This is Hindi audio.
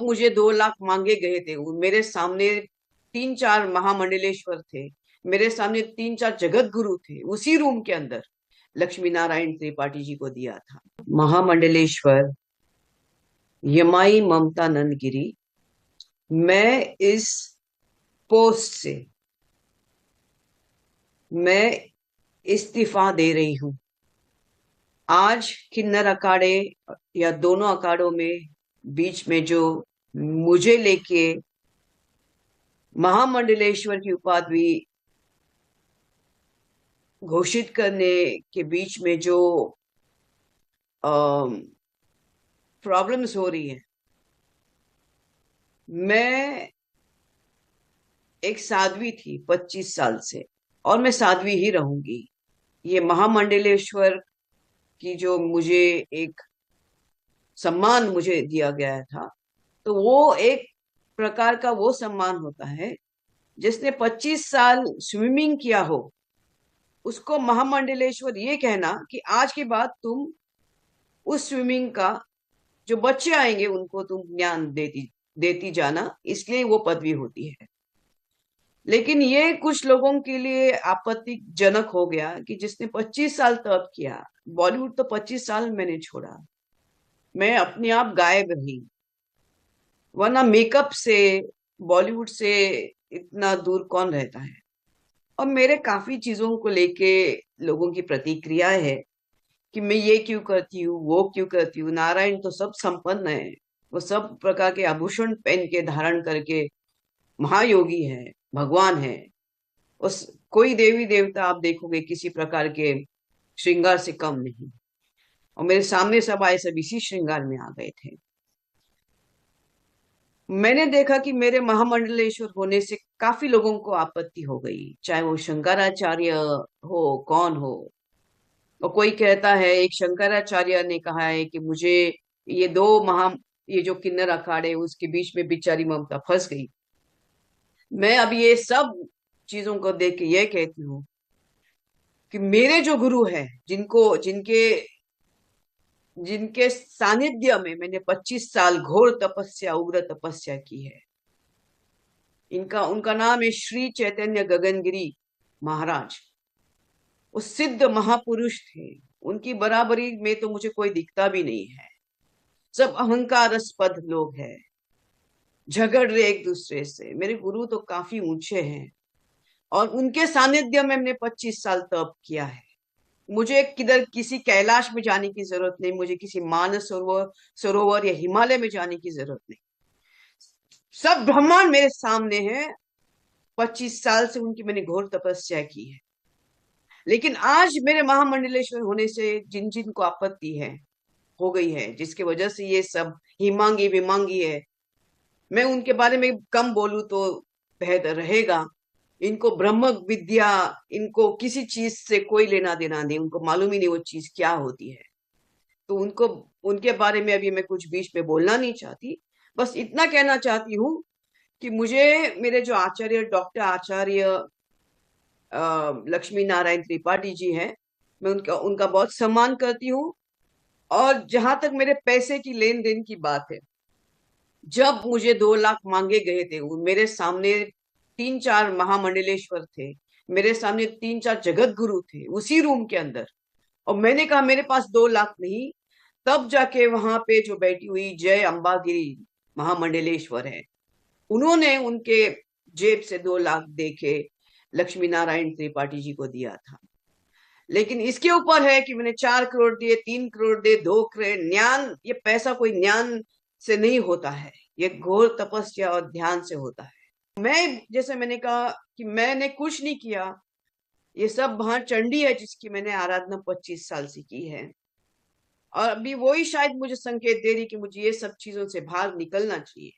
मुझे 2 लाख मांगे गए थे, मेरे सामने 3 4 महामंडलेश्वर थे, मेरे सामने 3 4 जगत गुरु थे, उसी रूम के अंदर लक्ष्मी नारायण त्रिपाठी जी को दिया था। महामंडलेश्वर यमाई ममता नंद गिरी, मैं इस पोस्ट से मैं इस्तीफा दे रही हूं। आज किन्नर अखाड़े या दोनों अखाड़ों में बीच में जो मुझे लेके महामंडलेश्वर की उपाधि घोषित करने के बीच में जो प्रॉब्लम्स हो रही है, मैं एक साध्वी थी 25 साल से, और मैं साध्वी ही रहूंगी। ये महामंडलेश्वर की जो मुझे एक सम्मान मुझे दिया गया था, तो वो एक प्रकार का वो सम्मान होता है जिसने 25 साल स्विमिंग किया हो, उसको महामंडलेश्वर ये कहना कि आज के बाद तुम उस स्विमिंग का जो बच्चे आएंगे उनको तुम ज्ञान देती देती जाना, इसलिए वो पदवी होती है। लेकिन ये कुछ लोगों के लिए आपत्तिजनक हो गया कि जिसने 25 साल तप किया, बॉलीवुड तो 25 साल मैंने छोड़ा, मैं अपने आप गायब रही, वरना मेकअप से बॉलीवुड से इतना दूर कौन रहता है। और मेरे काफी चीजों को लेके लोगों की प्रतिक्रिया है कि मैं ये क्यों करती हूँ, वो क्यों करती हूँ। नारायण तो सब संपन्न है, वो सब प्रकार के आभूषण पहन के धारण करके महायोगी है, भगवान है। उस कोई देवी देवता आप देखोगे किसी प्रकार के श्रृंगार से कम नहीं, और मेरे सामने सब आए, सब इसी श्रृंगार में आ गए थे। मैंने देखा कि मेरे महामंडलेश्वर होने से काफी लोगों को आपत्ति हो गई, चाहे वो शंकराचार्य हो, कौन हो। और कोई कहता है, एक शंकराचार्य ने कहा है कि मुझे ये ये जो किन्नर अखाड़े उसके बीच में बेचारी ममता फंस गई। मैं अब ये सब चीजों को देख के ये कहती हूँ कि मेरे जो गुरु है, जिनको जिनके जिनके सानिध्य में मैंने 25 साल घोर तपस्या, उग्र तपस्या की है, इनका उनका नाम है श्री चैतन्य गगनगिरी महाराज। वो सिद्ध महापुरुष थे, उनकी बराबरी में तो मुझे कोई दिखता भी नहीं है। सब अहंकारस्पद लोग हैं, झगड़ रहे एक दूसरे से। मेरे गुरु तो काफी ऊंचे हैं, और उनके सानिध्य में मैंने 25 साल तप किया है। मुझे किधर किसी कैलाश में जाने की जरूरत नहीं, मुझे किसी मानस सरोवर या हिमालय में जाने की जरूरत नहीं। सब ब्रह्मांड मेरे सामने है। 25 साल से उनकी मैंने घोर तपस्या की है। लेकिन आज मेरे महामंडलेश्वर होने से जिन जिन को आपत्ति है, हो गई है, जिसकी वजह से ये सब हिमांगी विमांगी है, मैं उनके बारे में कम बोलूं तो बेहतर रहेगा। इनको ब्रह्म विद्या, इनको किसी चीज से कोई लेना देना नहीं, उनको मालूम ही नहीं वो चीज क्या होती है। तो उनको उनके बारे में अभी मैं कुछ बीच में बोलना नहीं चाहती। बस इतना कहना चाहती हूँ कि मुझे मेरे जो आचार्य, डॉक्टर आचार्य लक्ष्मी नारायण त्रिपाठी जी हैं, मैं उनका उनका बहुत सम्मान करती हूँ। और जहां तक मेरे पैसे की लेन देन की बात है, जब मुझे 2 लाख मांगे गए थे, मेरे सामने 3 4 महामंडलेश्वर थे, मेरे सामने 3 4 जगत गुरु थे उसी रूम के अंदर, और मैंने कहा मेरे पास 2 लाख नहीं, तब जाके वहां पे जो बैठी हुई जय अंबागिरी महामंडलेश्वर है, उन्होंने उनके जेब से 2 लाख दे के लक्ष्मी नारायण त्रिपाठी जी को दिया था। लेकिन इसके ऊपर है कि मैंने 4 करोड़ दिए, 3 करोड़ दिए, 2 करोड़। ज्ञान, ये पैसा कोई ज्ञान से नहीं होता है, ये घोर तपस्या और ध्यान से होता है। मैं, जैसे मैंने कहा कि मैंने कुछ नहीं किया, ये सब वहां चंडी है जिसकी मैंने आराधना 25 साल से की है। और अभी वही शायद मुझे संकेत दे रही कि मुझे ये सब चीजों से बाहर निकलना चाहिए।